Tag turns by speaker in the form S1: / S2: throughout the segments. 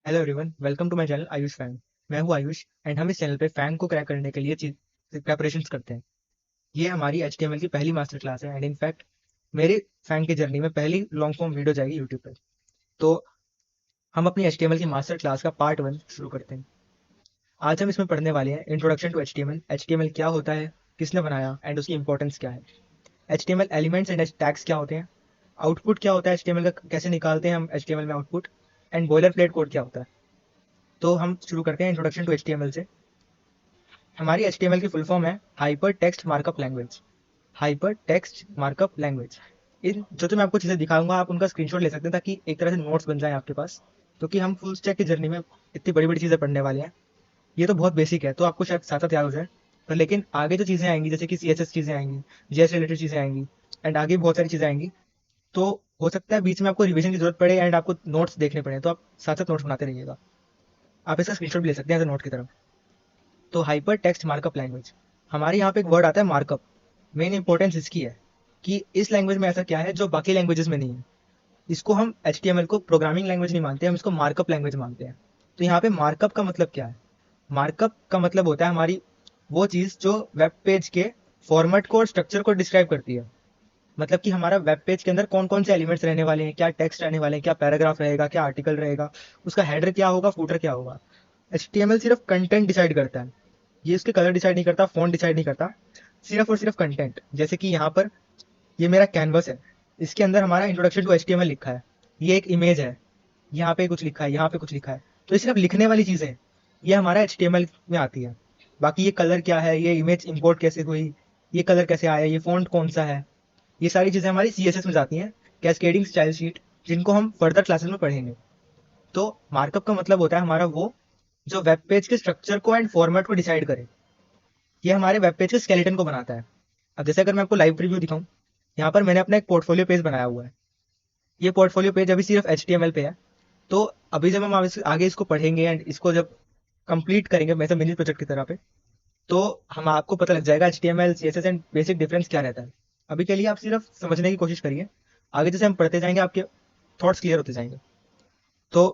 S1: Hello everyone, welcome to my channel Ayush Fang. मैं हूं Ayush and हम इस चैनल पे फैंग को क्रैक करने के लिए प्रेपरेशंस करते हैं। ये हमारी एचटीएमएल की पहली मास्टर क्लास है एंड इनफैक्ट मेरी फैंग की जर्नी में पहली लॉन्ग फॉर्म वीडियो जाएगी यूट्यूब पे। तो हम अपनी एचटीएमएल की मास्टर क्लास का पार्ट 1 शुरू करते हैं। आज हम इसमें पढ़ने वाले हैं इंट्रोडक्शन टू एचटीएमएल। एचटीएमएल क्या होता है, किसने बनाया एंड उसकी इंपॉर्टेंस क्या है। एचटीएमएल एलिमेंट्स एंड टैग्स क्या होते हैं, आउटपुट क्या होता है एचटीएमएल का, कैसे निकालते हैं हम एचटीएमएल में output, and boiler plate code क्या होता है। तो हम शुरू करते हैं इंट्रोडक्शन टू एचटीएमएल से। हमारी एचटीएमएल की फुल फॉर्म है hyper text markup language. Hyper text markup language. इन जो मैं आपको चीज़ें दिखाऊंगा आप उनका स्क्रीनशॉट ले सकते हैं ताकि एक तरह से नोट्स बन जाए आपके पास, क्योंकि हम फुल स्टैक की जर्नी में इतनी बड़ी बड़ी चीज़ें पढ़ने वाले हैं। ये तो बहुत बेसिक है तो आपको शायद साथ साथ याद हो जाए, पर लेकिन आगे जो चीज़ें आएंगी जैसे कि CSS चीज़ें आएंगी, जेएस रिलेटेड चीज़ें आएंगी एंड आगे बहुत सारी चीज़ें आएंगी, तो हो सकता है बीच में आपको रिवीजन की जरूरत पड़े एंड आपको नोट्स देखने पड़े, तो आप साथ साथ नोट्स बनाते रहिएगा। आप इसका स्क्रीनशॉट भी ले सकते हैं एज नोट की तरफ। तो हाइपर टेक्स्ट मार्कअप लैंग्वेज, हमारे यहाँ पे एक वर्ड आता है मार्कअप। मेन इंपॉर्टेंस इसकी है कि इस लैंग्वेज में ऐसा क्या है जो बाकी लैंग्वेजेस में नहीं है। इसको हम HTML को प्रोग्रामिंग लैंग्वेज नहीं मानते, हम इसको मार्कअप लैंग्वेज मानते हैं। तो यहाँ पे मार्कअप का मतलब क्या है। मार्कअप का मतलब होता है हमारी वो चीज़ जो वेब पेज के फॉर्मेट को और स्ट्रक्चर को डिस्क्राइब करती है। मतलब कि हमारा वेब पेज के अंदर कौन कौन से एलिमेंट्स रहने वाले हैं, क्या टेक्स्ट रहने वाले हैं, क्या पैराग्राफ रहेगा, क्या आर्टिकल रहेगा, उसका हेडर क्या होगा, फूटर क्या होगा। HTML सिर्फ कंटेंट डिसाइड करता है, ये उसके कलर डिसाइड नहीं करता, फॉन्ट डिसाइड नहीं करता, सिर्फ और सिर्फ कंटेंट। जैसे कि यहाँ पर ये मेरा कैनवस है, इसके अंदर हमारा इंट्रोडक्शन टू HTML लिखा है। ये एक इमेज है, यहाँ पे कुछ लिखा है, यहाँ पे कुछ लिखा है, तो ये सिर्फ लिखने वाली चीज़ें ये हमारा HTML में आती है। बाकी ये कलर क्या है, ये इमेज इंपोर्ट कैसे हुई, ये कलर कैसे आया, ये फॉन्ट कौन सा है, ये सारी चीज़ें हमारी CSS में जाती हैं, कैस्केडिंग स्टाइल शीट, जिनको हम फर्दर क्लासेस में पढ़ेंगे। तो मार्कअप का मतलब होता है हमारा वो जो वेब पेज के स्ट्रक्चर को एंड फॉर्मेट को डिसाइड करे। ये हमारे वेब पेज के स्केलेटन को बनाता है। अब जैसे अगर मैं आपको लाइव प्रीव्यू दिखाऊं, यहाँ पर मैंने अपना एक पोर्टफोलियो पेज बनाया हुआ है। ये पोर्टफोलियो पेज अभी सिर्फ HTML पे है। तो अभी जब हम आगे इसको पढ़ेंगे एंड इसको जब कंप्लीट करेंगे वैसे मिनी प्रोजेक्ट की तरह पे, तो हम आपको पता लग जाएगा HTML CSS and basic difference क्या रहता है। अभी के लिए आप सिर्फ समझने की कोशिश करिए, आगे जैसे हम पढ़ते जाएंगे आपके थॉट्स क्लियर होते जाएंगे। तो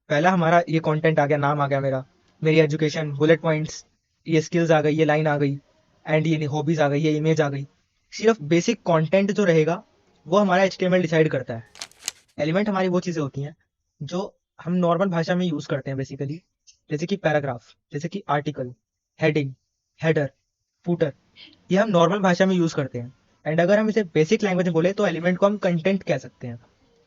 S1: पहला हमारा ये कंटेंट आ गया, नाम आ गया मेरा, मेरी एजुकेशन, बुलेट पॉइंट्स, ये स्किल्स आ गई, ये लाइन आ गई एंड ये हॉबीज आ गई, ये इमेज आ गई। सिर्फ बेसिक कंटेंट जो रहेगा वो हमारा HTML डिसाइड करता है। एलिमेंट हमारी वो चीज़ें होती हैं जो हम नॉर्मल भाषा में यूज़ करते हैं बेसिकली, जैसे कि पैराग्राफ, जैसे कि आर्टिकल, हेडिंग, हेडर, फूटर, ये हम नॉर्मल भाषा में यूज़ करते हैं। एंड अगर हम इसे बेसिक लैंग्वेज में बोले तो एलिमेंट को हम कंटेंट कह सकते हैं,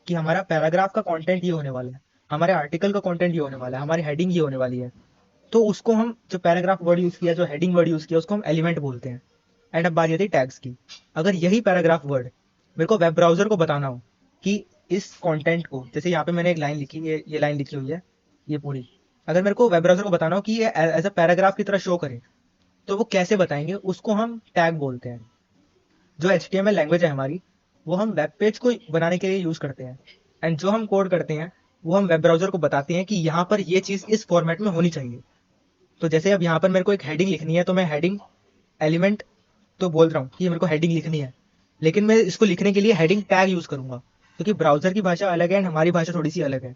S1: कि हमारा पैराग्राफ का कंटेंट ये होने वाला है, हमारे आर्टिकल का कंटेंट ये होने वाला है, हमारी हेडिंग ये होने वाली है। तो उसको हम जो पैराग्राफ वर्ड यूज़ किया, जो हेडिंग वर्ड यूज़ किया, उसको हम एलिमेंट बोलते हैं। एंड अब बारी आती है टैग्स की। अगर यही पैराग्राफ वर्ड मेरे को वेब ब्राउजर को बताना हो कि इस कंटेंट को, जैसे यहाँ पे मैंने एक लाइन लिखी, ये लाइन लिखी हुई है, ये पूरी, अगर मेरे को वेब ब्राउजर को बताना हो कि ये एज अ पैराग्राफ की तरह शो करे, तो वो कैसे बताएंगे, उसको हम टैग बोलते हैं। जो HTML लैंग्वेज है हमारी, वो हम वेब पेज को बनाने के लिए यूज करते हैं, एंड जो हम कोड करते हैं वो हम वेब ब्राउजर को बताते हैं कि यहाँ पर ये चीज़ इस फॉर्मेट में होनी चाहिए। तो जैसे अब यहाँ पर मेरे को एक हेडिंग लिखनी है, तो मैं हेडिंग एलिमेंट तो बोल रहा हूँ कि मेरे को हेडिंग लिखनी है, लेकिन मैं इसको लिखने के लिए हेडिंग टैग यूज करूंगा, क्योंकि ब्राउजर की भाषा अलग है एंड हमारी भाषा थोड़ी सी अलग है।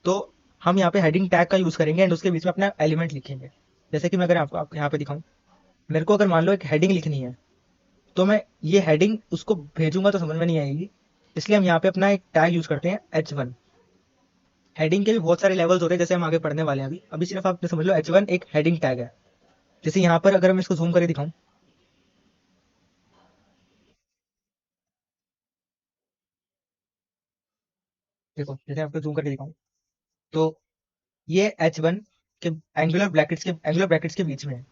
S1: तो हम यहाँ पे हेडिंग टैग का यूज करेंगे एंड उसके बीच में अपना एलिमेंट लिखेंगे। जैसे कि मैं अगर आपको यहाँ पे दिखाऊं, मेरे को अगर मान लो एक हेडिंग लिखनी है, तो मैं ये हेडिंग उसको भेजूंगा तो समझ में नहीं आएगी, इसलिए हम यहाँ पे अपना एक टैग यूज करते हैं H1। हेडिंग के भी बहुत सारे लेवल्स होते हैं, जैसे हम आगे पढ़ने वाले हैं। अभी अभी सिर्फ आप समझ लो H1 एक हेडिंग टैग है। जैसे यहाँ पर अगर मैं इसको जूम करके दिखाऊं, देखो जैसे आपको जूम करके दिखाऊं, तो ये H1 के एंगुलर ब्रैकेट्स के बीच में है।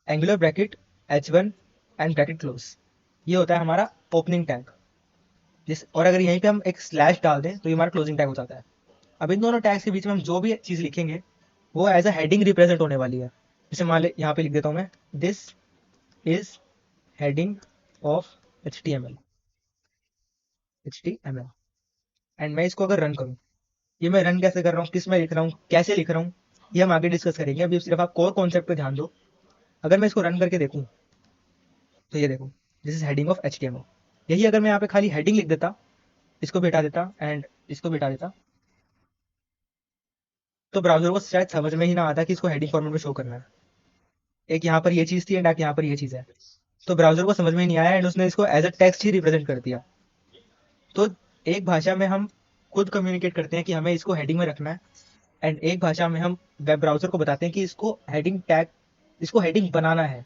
S1: Angular bracket H1 and bracket close, ये होता है हमारा ओपनिंग टैग। जिस और अगर यहीं पे हम एक स्लैश डाल दें तो ये हमारा क्लोजिंग टैग हो जाता है। अब इन दोनों टैग्स के बीच में हम जो भी चीज़ लिखेंगे वो एज अ हेडिंग रिप्रेजेंट होने वाली है। जैसे मान ले यहाँ पे लिख देता हूँ मैं, this is heading of H T M L and मैं इसको अगर रन करूँ, ये मैं रन कैसे कर रहा हूँ, किस में लिख रहा हूँ, कैसे लिख रहा हूँ, ये हम आगे डिस्कस करेंगे। अभी सिर्फ आप कोर कॉन्सेप्ट पे ध्यान दो। अगर मैं इसको रन करके देखूँ, तो ये देखो, this is heading of HTML। यही अगर मैं यहाँ पे खाली हेडिंग लिख देता, इसको भी हटा देता एंड इसको भी हटा देता, तो ब्राउजर को शायद समझ में ही ना आता कि इसको हेडिंग फॉर्मेट में शो करना है। एक यहाँ पर ये चीज़ थी एंड एक यहाँ पर ये चीज़ है, तो ब्राउजर को समझ में ही नहीं आया एंड उसने इसको एज अ टेक्स्ट ही रिप्रेजेंट कर दिया। तो एक भाषा में हम खुद कम्युनिकेट करते हैं कि हमें इसको हेडिंग में रखना है, एंड एक भाषा में हम वेब ब्राउजर को बताते हैं कि इसको हेडिंग बनाना है।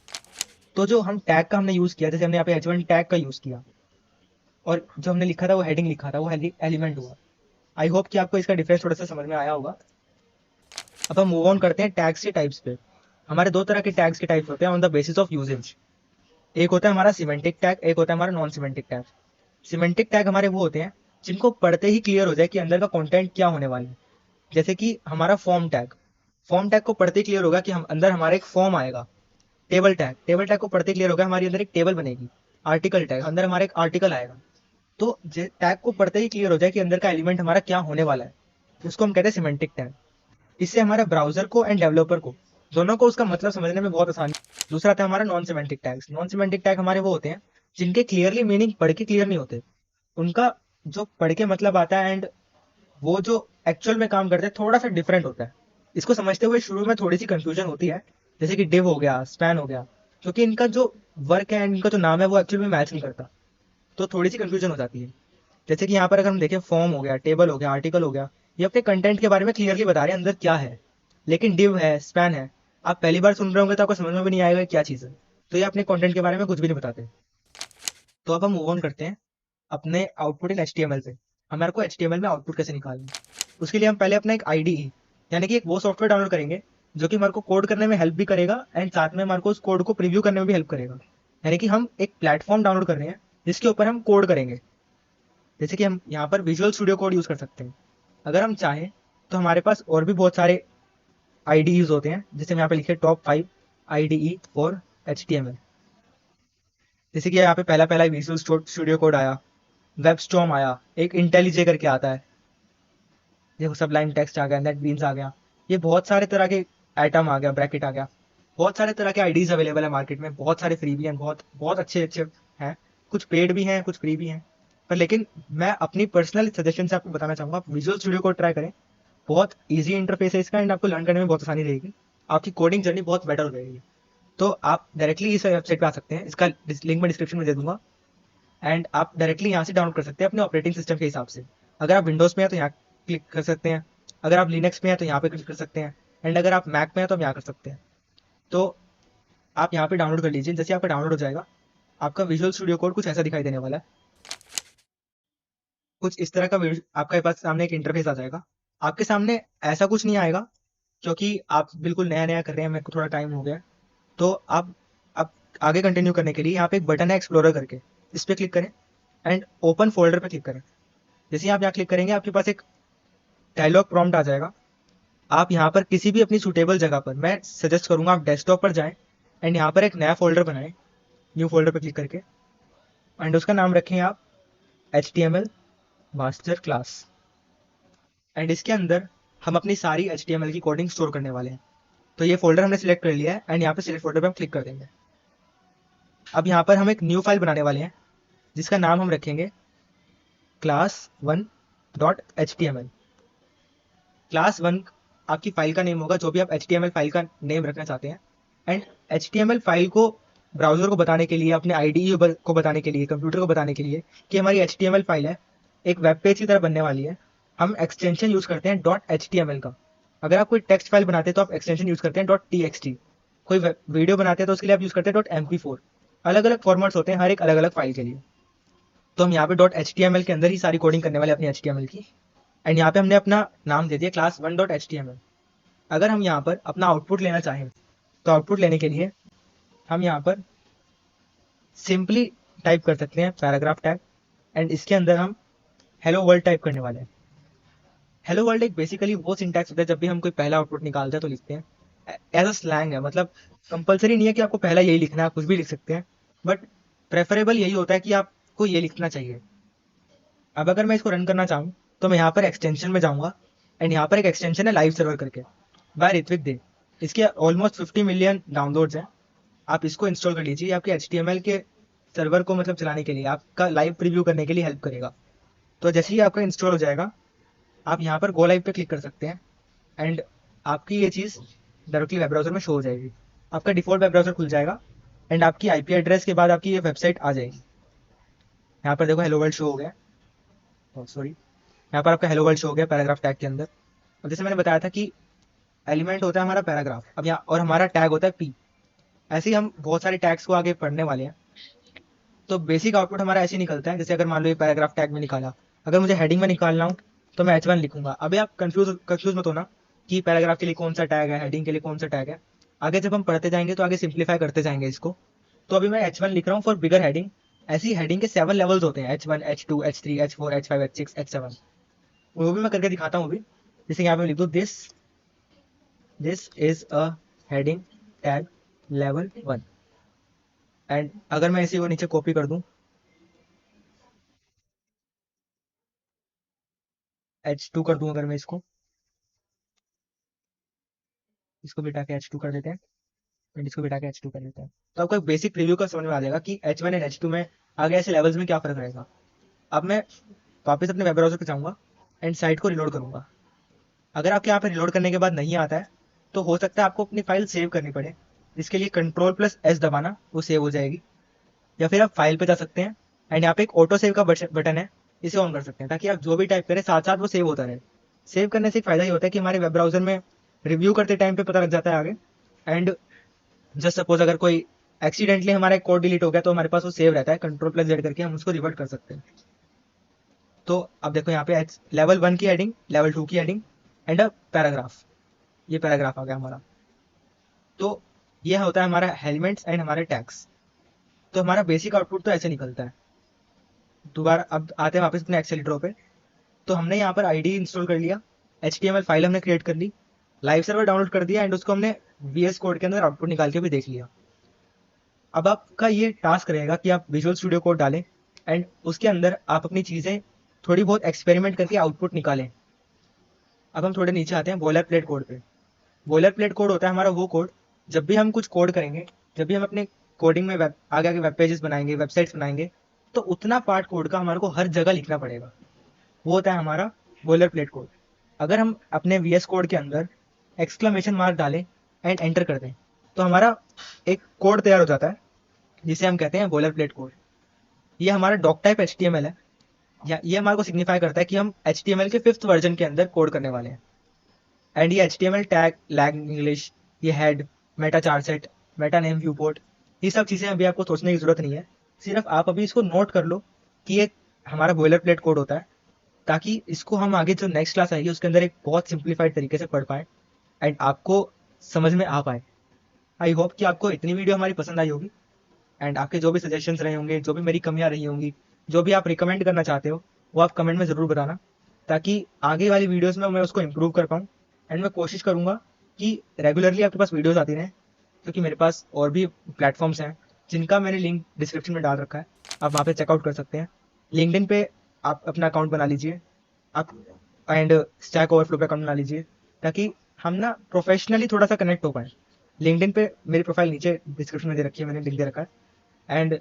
S1: तो जो हम टैग का हमने यूज़ किया, जैसे हमने यहाँ पे H1 टैग का यूज़ किया और जो हमने लिखा था वो हेडिंग लिखा था, वो एलिमेंट हुआ। आई होप कि आपको इसका डिफरेंस थोड़ा सा समझ में आया होगा। अब हम मूव ऑन करते हैं टैग्स के टाइप्स पे। हमारे दो तरह के टैग्स के टाइप्स होते हैं on the basis of usages. एक होता है हमारा सिमेंटिक टैग, एक होता है हमारा non semantic tag. Semantic tag हमारे वो होते हैं जिनको पढ़ते ही क्लियर हो जाए कि अंदर का कंटेंट क्या होने वाला है। जैसे कि हमारा फॉर्म टैग को पढ़ते ही क्लियर होगा कि हम अंदर हमारा एक फॉर्म आएगा। टेबल टैग को पढ़ते क्लियर होगा हमारे अंदर एक टेबल बनेगी। आर्टिकल टैग, अंदर हमारा एक आर्टिकल आएगा। तो टैग को पढ़ते ही क्लियर हो जाए कि अंदर का एलिमेंट हमारा क्या होने वाला है, उसको हम कहते हैं सिमेंटिक टैग। इससे हमारे ब्राउजर को एंड डेवलपर को दोनों को उसका मतलब समझने में बहुत आसानी। दूसरा था हमारा non semantic tags. Non semantic tag हमारे वो होते हैं जिनके क्लियरली मीनिंग पढ़ के क्लियर नहीं होते। उनका जो पढ़ के मतलब आता है एंड वो जो एक्चुअल में काम करते हैं थोड़ा सा डिफरेंट होता है। इसको समझते हुए शुरू में थोड़ी सी कंफ्यूजन होती है, जैसे कि डिव हो गया, स्पैन हो गया, क्योंकि इनका जो वर्क है एंड इनका जो नाम है वो एक्चुअल में मैच नहीं करता, तो थोड़ी सी कंफ्यूजन हो जाती है। जैसे कि यहाँ पर अगर हम देखें, फॉर्म हो गया, टेबल हो गया, आर्टिकल हो गया, ये अपने कंटेंट के बारे में क्लियरली बता रहे हैं अंदर क्या है। लेकिन डिव है, स्पैन है, आप पहली बार सुन रहे होंगे तो आपको समझ में भी नहीं आएगा क्या चीज़ है, तो ये अपने कंटेंट के बारे में कुछ भी नहीं बताते। तो अब हम मूव ऑन करते हैं अपने आउटपुट इन HTML पे। हमारे को HTML में आउटपुट कैसे निकालना है, उसके लिए हम पहले अपना एक IDE यानी कि एक वो सॉफ्टवेयर डाउनलोड करेंगे जो कि हमारे को कोड करने में हेल्प भी करेगा एंड साथ में हमारे को उस कोड को प्रीव्यू करने में भी हेल्प करेगा। यानी कि हम एक प्लेटफॉर्म डाउनलोड कर रहे हैं जिसके ऊपर हम कोड करेंगे। जैसे कि हम यहाँ पर विजुअल स्टूडियो कोड यूज़ कर सकते हैं। अगर हम चाहें तो हमारे पास और भी बहुत सारे IDEs होते हैं, जैसे हम यहाँ पे लिखे टॉप 5 IDE फॉर HTML। जैसे कि यहाँ पे पहला पहला विजुअल स्टूडियो कोड आया, वेबस्टॉर्म आया, एक इंटेलिजे करके आता है, देखो सबलाइन टेक्स्ट आ गया, नेटबीन्स आ गया, ये बहुत सारे तरह के आइटम आ गया, ब्रैकेट आ गया। बहुत सारे तरह के आईडीज अवेलेबल है मार्केट में, बहुत सारे फ्री भी हैं, बहुत बहुत अच्छे अच्छे हैं, कुछ पेड भी हैं, कुछ फ्री भी हैं। पर लेकिन मैं अपनी पर्सनल सजेशन से आपको बताना चाहूँगा, आप विजुअल स्टूडियो को ट्राई करें। बहुत ईजी इंटरफेस है इसका एंड आपको लर्न करने में बहुत आसानी रहेगी, आपकी कोडिंग जर्नी बहुत बेटर हो जाएगी। तो आप डायरेक्टली इस वेबसाइट पे आ सकते हैं, इसका लिंक मैं डिस्क्रिप्शन में दे दूंगा एंड आप डायरेक्टली यहाँ से डाउनलोड कर सकते हैं अपने ऑपरेटिंग सिस्टम के हिसाब से। अगर आप विंडोज़ में हैं तो यहाँ क्लिक कर सकते हैं, अगर आप लिनक्स में हैं तो यहाँ पे क्लिक कर सकते हैं, एंड अगर आप मैक में हैं तो हम यहाँ कर सकते हैं। तो आप यहाँ पे डाउनलोड कर लीजिए। जैसे आपका डाउनलोड हो जाएगा, आपका विजुअल स्टूडियो कोड कुछ ऐसा दिखाई देने वाला है। कुछ इस तरह का आपके पास सामने एक इंटरफेस आ जाएगा। आपके सामने ऐसा कुछ नहीं आएगा क्योंकि आप बिल्कुल नया नया कर रहे हैं, मेरे को थोड़ा टाइम हो गया। तो आप आगे कंटिन्यू करने के लिए यहाँ पे एक बटन है एक्सप्लोरर करके, इस पर क्लिक करें एंड ओपन फोल्डर पर क्लिक करें। जैसे ही आप यहाँ क्लिक करेंगे आपके पास एक डायलॉग प्रॉम्प्ट आ जाएगा। आप यहाँ पर किसी भी अपनी सूटेबल जगह पर, मैं सजेस्ट करूँगा आप डेस्कटॉप पर जाएं एंड यहाँ पर एक नया फोल्डर बनाएं, न्यू फोल्डर पर क्लिक करके, एंड उसका नाम रखें आप HTML मास्टर क्लास। एंड इसके अंदर हम अपनी सारी HTML की कोडिंग स्टोर करने वाले हैं। तो ये फोल्डर हमने सिलेक्ट कर लिया है एंड यहाँ पे सिलेक्ट फोल्डर पर हम क्लिक कर देंगे। अब यहाँ पर हम एक न्यू फाइल बनाने वाले हैं जिसका नाम हम रखेंगे class1.html। class1 आपकी फाइल का नेम होगा, जो भी आप HTML फाइल का नेम रखना चाहते हैं। एंड HTML फाइल को ब्राउजर को बताने के लिए, अपने IDE को बताने के लिए, कंप्यूटर को बताने के लिए कि हमारी HTML फाइल है, एक वेब पेज की तरह बनने वाली है, हम एक्सटेंशन यूज़ करते हैं .html का। अगर आप कोई टेक्स्ट फाइल बनाते हैं तो आप एक्सटेंशन यूज़ करते हैं .txt। कोई वीडियो बनाते हैं तो उसके लिए आप यूज़ करते हैं .mp4। अलग अलग फॉर्मेट्स होते हैं हर एक अलग अलग फाइल के लिए। तो हम यहाँ पे .html के अंदर ही सारी कोडिंग करने वाले अपनी HTML की। एंड यहाँ पे हमने अपना नाम दे दिया class1.html। अगर हम यहाँ पर अपना आउटपुट लेना चाहें तो आउटपुट लेने के लिए हम यहाँ पर सिंपली टाइप कर सकते हैं पैराग्राफ टैग, एंड इसके अंदर हम हेलो वर्ल्ड टाइप करने वाले हैं। हेलो वर्ल्ड एक बेसिकली वो सिंटैक्स होता है, जब भी हम कोई पहला आउटपुट निकालते हैं तो लिखते हैं। एज अ स्लैंग है, मतलब कंपलसरी नहीं है कि आपको पहला यही लिखना है, आप कुछ भी लिख सकते हैं, बट प्रेफरेबल यही होता है कि आपको ये लिखना चाहिए। अब अगर मैं इसको रन करना चाहूँ तो मैं यहाँ पर एक्सटेंशन में जाऊँगा एंड यहाँ पर एक एक्सटेंशन है लाइव सर्वर करके, बाय ऋत्विक दे। इसके ऑलमोस्ट 50 मिलियन डाउनलोड्स हैं। आप इसको इंस्टॉल कर लीजिए, आपके HTML के सर्वर को मतलब चलाने के लिए, आपका लाइव प्रीव्यू करने के लिए हेल्प करेगा। तो जैसे ही आपका इंस्टॉल हो जाएगा, आप यहाँ पर गो लाइव पे क्लिक कर सकते हैं एंड आपकी ये चीज़ डायरेक्टली वेब ब्राउज़र में शो हो जाएगी। आपका डिफ़ॉल्ट वेब ब्राउज़र खुल जाएगा एंड आपकी आईपी एड्रेस के बाद आपकी ये वेबसाइट आ जाएगी। यहाँ पर देखो हेलो वर्ल्ड शो हो गया, सॉरी, यहाँ पर आपका हेलो वर्ल्ड शो हो गया पैराग्राफ टैग के अंदर। अब जैसे मैंने बताया था कि एलिमेंट होता है हमारा पैराग्राफ, अब यहाँ और हमारा टैग होता है पी। ऐसे ही हम बहुत सारे टैग्स को आगे पढ़ने वाले हैं। तो बेसिक आउटपुट हमारा ऐसे ही निकलता है, जैसे अगर मान लो ये पैराग्राफ टैग में निकाला, अगर मुझे हेडिंग में निकालना हो तो मैं H1 लिखूंगा। अभी आप कंफ्यूज मत होना कि पैराग्राफ के लिए कौन सा टैग है, हेडिंग के लिए कौन सा टैग है। आगे जब हम पढ़ते जाएंगे तो आगे सिंप्लीफाई करते जाएंगे इसको। तो अभी मैं H1 लिख रहा हूँ फॉर बिगर हेडिंग। ऐसी हेडिंग के 7 लेवल्स होते हैं, H1, H2, H3, H4, H5, H6, H7। वो भी मैं करके दिखाता हूँ अभी। जैसे यहाँ पे लिख दो this is a heading tag level 1। And अगर मैं इसी को नीचे कॉपी कर दूं, H2 कर दूं, अगर मैं इसको बिठा के H2 कर देते हैं एंड इसको बिठा के H2 कर देते हैं, तो आपको एक बेसिक प्रीव्यू का समझ में आ जाएगा कि H1 एंड H2 में आगे ऐसे लेवल्स में क्या फर्क रहेगा। अब मैं वापस अपने वेब ब्राउजर पे जाऊंगा एंड साइट को रिलोड करूंगा। अगर आपके यहाँ पे रिलोड करने के बाद नहीं आता है तो हो सकता है आपको अपनी फाइल सेव करनी पड़े, जिसके लिए Ctrl+S दबाना, वो सेव हो जाएगी। या फिर आप फाइल पे जा सकते हैं एंड यहाँ पे एक ऑटो सेव का बटन है, इसे ऑन कर सकते हैं ताकि आप जो भी टाइप करें साथ साथ वो सेव होता रहे। सेव करने से एक फायदा ये होता है कि हमारे वेब ब्राउजर में रिव्यू करते टाइम पे पता लग जाता है आगे। एंड जस्ट सपोज अगर कोई एक्सीडेंटली हमारा कोड डिलीट हो गया तो हमारे पास वो सेव रहता है, Ctrl+Z करके हम उसको रिवर्ट कर सकते हैं। तो अब देखो यहाँ पे लेवल 1 की हेडिंग, लेवल 2 की हेडिंग एंड अ पैराग्राफ, ये पैराग्राफ आ गया हमारा। तो ये होता है हमारा एलिमेंट्स एंड हमारे टैग्स। तो हमारा बेसिक आउटपुट तो ऐसे निकलता है। दोबारा अब आते हैं वापस अपने एक्सेल ड्रॉ पे। तो हमने यहाँ पर आईडी इंस्टॉल कर लिया, HTML फाइल हमने क्रिएट कर ली, लाइव सर्वर डाउनलोड कर दिया एंड उसको हमने VS कोड के अंदर आउटपुट निकाल के भी देख लिया। अब आपका ये टास्क रहेगा कि आप विजुअल स्टूडियो कोड डालें एंड उसके अंदर आप अपनी चीज़ें थोड़ी बहुत एक्सपेरिमेंट करके आउटपुट निकालें। अब हम थोड़े नीचे आते हैं बॉयलर प्लेट कोड पे। बॉयलर प्लेट कोड होता है हमारा वो कोड, जब भी हम कुछ कोड करेंगे, जब भी हम अपने कोडिंग में आगे आगे वेब पेजेस बनाएंगे, वेबसाइट्स बनाएंगे, तो उतना पार्ट कोड का हमारे को हर जगह लिखना पड़ेगा। वो होता है हमारा बॉयलर प्लेट कोड। अगर हम अपने VS कोड के अंदर एक्सक्लेमेशन मार्क डालें एंड एंटर कर दें तो हमारा एक कोड तैयार हो जाता है जिसे हम कहते हैं बॉयलर प्लेट कोड। ये हमारा डॉक टाइप HTML है, या ये हमारे को सिग्निफाई करता है कि हम HTML के 5th वर्जन के अंदर कोड करने वाले हैं। एंड ये HTML टैग, लैग इंग्लिश, ये हेड, मेटा चार set, Meta name view port, ये सब चीज़ें अभी आपको सोचने की जरूरत नहीं है। सिर्फ आप अभी इसको नोट कर लो कि ये हमारा बॉयलर प्लेट कोड होता है, ताकि इसको हम आगे जो नेक्स्ट क्लास आएगी उसके अंदर एक बहुत सिंप्लीफाइड तरीके से पढ़ पाए एंड आपको समझ में आ पाए। आई होप कि आपको इतनी वीडियो हमारी पसंद आई होगी एंड आपके जो भी सजेशंस रहे होंगे, जो भी मेरी कमियां रही होंगी, जो भी आप रिकमेंड करना चाहते हो, वो आप कमेंट में ज़रूर बताना, ताकि आगे वाली वीडियोस में मैं उसको इम्प्रूव कर पाऊँ। एंड मैं कोशिश करूँगा कि रेगुलरली आपके पास वीडियोस आती रहें, क्योंकि मेरे पास और भी प्लेटफॉर्म्स हैं जिनका मैंने लिंक डिस्क्रिप्शन में डाल रखा है, आप वहाँ पे चेकआउट कर सकते हैं। लिंक्डइन पे आप अपना अकाउंट बना लीजिए आप, एंड स्टैक ओवरफ्लो पे अकाउंट बना लीजिए, ताकि हम ना प्रोफेशनली थोड़ा सा कनेक्ट हो पाए। लिंक्डइन पे मेरी प्रोफाइल नीचे डिस्क्रिप्शन में दे रखी है, मैंने लिंक दे रखा है। एंड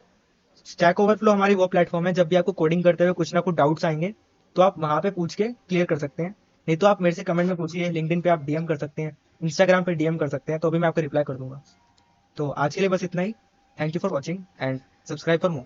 S1: स्टैक ओवरफ्लो हमारी वो प्लेटफॉर्म है, जब भी आपको कोडिंग करते हुए कुछ ना कुछ डाउट्स आएंगे तो आप वहाँ पे पूछ के क्लियर कर सकते हैं। नहीं तो आप मेरे से कमेंट में पूछिए, लिंक्डइन पे आप DM कर सकते हैं, इंस्टाग्राम पे DM कर सकते हैं, तो अभी मैं आपको रिप्लाई कर दूंगा। तो आज के लिए बस इतना ही। Thank you for watching and subscribe for more.